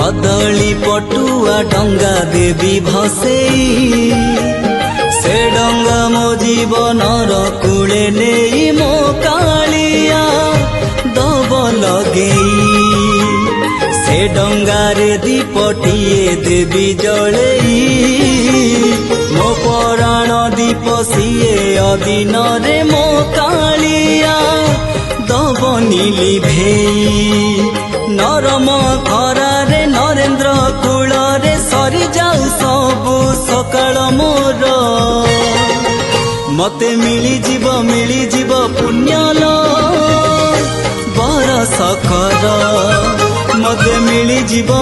कदली पटुआ डंगा देवी भसेई से डंगा मो जीवनर कूले नहीं मो कालिया दब लगेई से डंगारे दीपटिए देवी जड़ेई मो पराण दीप सीए अदिन रे मो कालिया दब निलिभेई नरम खरारे नरेन्द्र कूଳରେ सरी जाऊ सबु सकाळ मोर मते मिली जीव